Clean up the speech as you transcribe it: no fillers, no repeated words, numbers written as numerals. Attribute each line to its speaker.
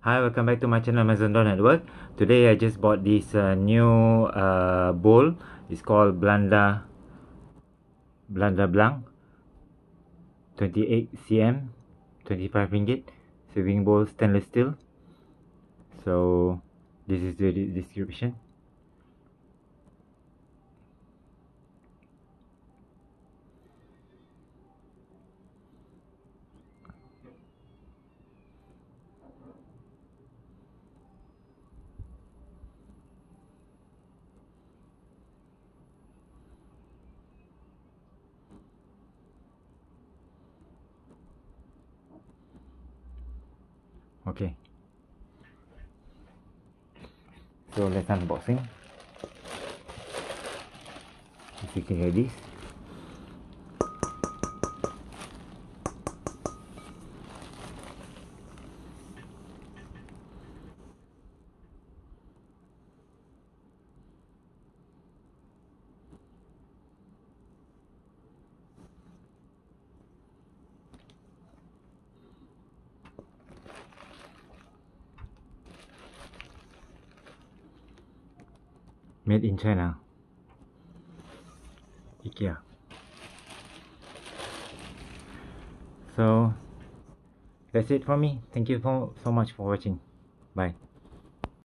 Speaker 1: Hi, welcome back to my channel Maison Network. Today I just bought this new bowl. It's called Blanda Blanc 28 cm, 25 ringgit. Serving bowl, stainless steel. So this is the description. Okay, so let's unboxing. If you can hear this. Made in China, Ikea. So that's it for me. Thank you so much for watching. Bye.